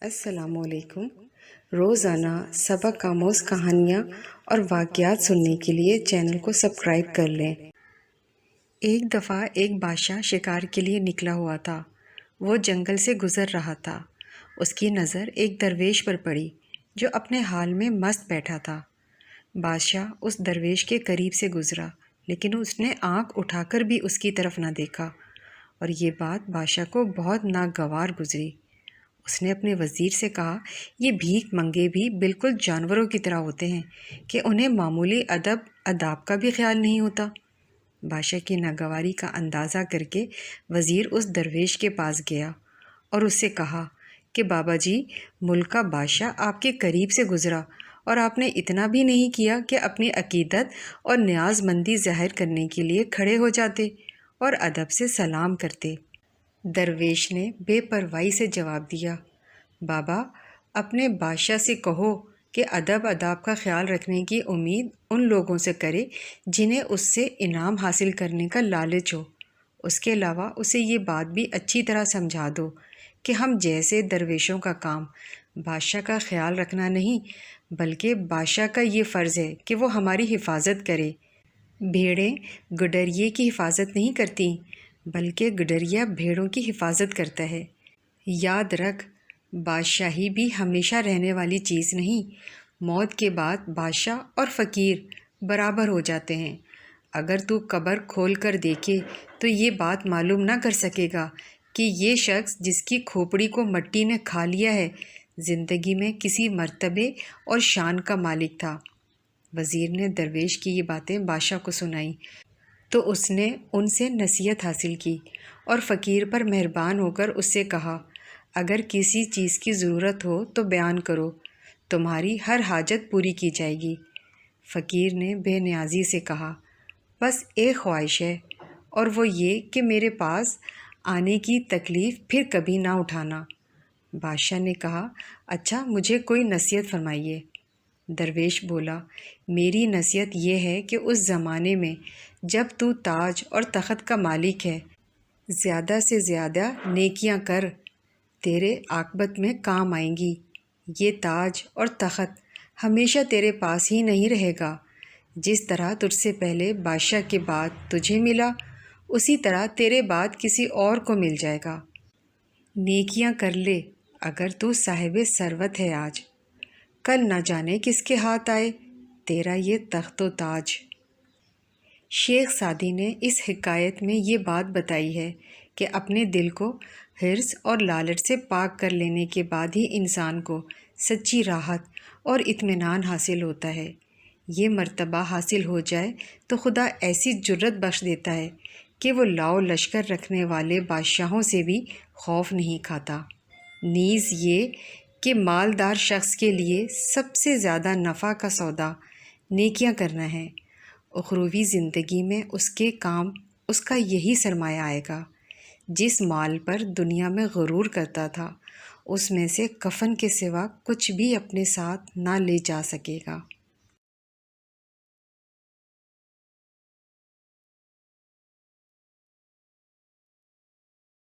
السلام علیکم۔ روزانہ سبق آموز کہانیاں اور واقعات سننے کے لیے چینل کو سبسکرائب کر لیں۔ ایک دفعہ ایک بادشاہ شکار کے لیے نکلا ہوا تھا۔ وہ جنگل سے گزر رہا تھا۔ اس کی نظر ایک درویش پر پڑی جو اپنے حال میں مست بیٹھا تھا۔ بادشاہ اس درویش کے قریب سے گزرا، لیکن اس نے آنکھ اٹھا کر بھی اس کی طرف نہ دیکھا، اور یہ بات بادشاہ کو بہت ناگوار گزری۔ اس نے اپنے وزیر سے کہا، یہ بھیک منگے بھی بالکل جانوروں کی طرح ہوتے ہیں کہ انہیں معمولی ادب آداب کا بھی خیال نہیں ہوتا۔ بادشاہ کی ناگواری کا اندازہ کر کے وزیر اس درویش کے پاس گیا اور اس سے کہا کہ بابا جی، ملک کا بادشاہ آپ کے قریب سے گزرا اور آپ نے اتنا بھی نہیں کیا کہ اپنی عقیدت اور نیاز مندی ظاہر کرنے کے لیے کھڑے ہو جاتے اور ادب سے سلام کرتے۔ درویش نے بے پرواہی سے جواب دیا، بابا، اپنے بادشاہ سے کہو کہ ادب آداب کا خیال رکھنے کی امید ان لوگوں سے کرے جنہیں اس سے انعام حاصل کرنے کا لالچ ہو۔ اس کے علاوہ اسے یہ بات بھی اچھی طرح سمجھا دو کہ ہم جیسے درویشوں کا کام بادشاہ کا خیال رکھنا نہیں، بلکہ بادشاہ کا یہ فرض ہے کہ وہ ہماری حفاظت کرے۔ بھیڑیں گڈریے کی حفاظت نہیں کرتیں، بلکہ گڈریا بھیڑوں کی حفاظت کرتا ہے۔ یاد رکھ، بادشاہی بھی ہمیشہ رہنے والی چیز نہیں۔ موت کے بعد بادشاہ اور فقیر برابر ہو جاتے ہیں۔ اگر تو قبر کھول کر دیکھے تو یہ بات معلوم نہ کر سکے گا کہ یہ شخص جس کی کھوپڑی کو مٹی نے کھا لیا ہے، زندگی میں کسی مرتبے اور شان کا مالک تھا۔ وزیر نے درویش کی یہ باتیں بادشاہ کو سنائیں تو اس نے ان سے نصیحت حاصل کی اور فقیر پر مہربان ہو کر اس سے کہا، اگر کسی چیز کی ضرورت ہو تو بیان کرو، تمہاری ہر حاجت پوری کی جائے گی۔ فقیر نے بے نیازی سے کہا، بس ایک خواہش ہے، اور وہ یہ کہ میرے پاس آنے کی تکلیف پھر کبھی نہ اٹھانا۔ بادشاہ نے کہا، اچھا، مجھے کوئی نصیحت فرمائیے۔ درویش بولا، میری نصیحت یہ ہے کہ اس زمانے میں جب تو تاج اور تخت کا مالک ہے، زیادہ سے زیادہ نیکیاں کر، تیرے عاقبت میں کام آئیں گی۔ یہ تاج اور تخت ہمیشہ تیرے پاس ہی نہیں رہے گا۔ جس طرح تجھ سے پہلے بادشاہ کے بعد تجھے ملا، اسی طرح تیرے بعد کسی اور کو مل جائے گا۔ نیکیاں کر لے اگر تو صاحب ثروت ہے آج، کل نہ جانے کس کے ہاتھ آئے تیرا یہ تخت و تاج۔ شیخ سعدی نے اس حکایت میں یہ بات بتائی ہے کہ اپنے دل کو حرص اور لالچ سے پاک کر لینے کے بعد ہی انسان کو سچی راحت اور اطمینان حاصل ہوتا ہے۔ یہ مرتبہ حاصل ہو جائے تو خدا ایسی جرت بخش دیتا ہے کہ وہ لاؤ لشکر رکھنے والے بادشاہوں سے بھی خوف نہیں کھاتا۔ نیز یہ کہ مالدار شخص کے لیے سب سے زیادہ نفع کا سودا نیکیاں کرنا ہے۔ اخروی زندگی میں اس کے کام اس کا یہی سرمایہ آئے گا۔ جس مال پر دنیا میں غرور کرتا تھا، اس میں سے کفن کے سوا کچھ بھی اپنے ساتھ نہ لے جا سکے گا۔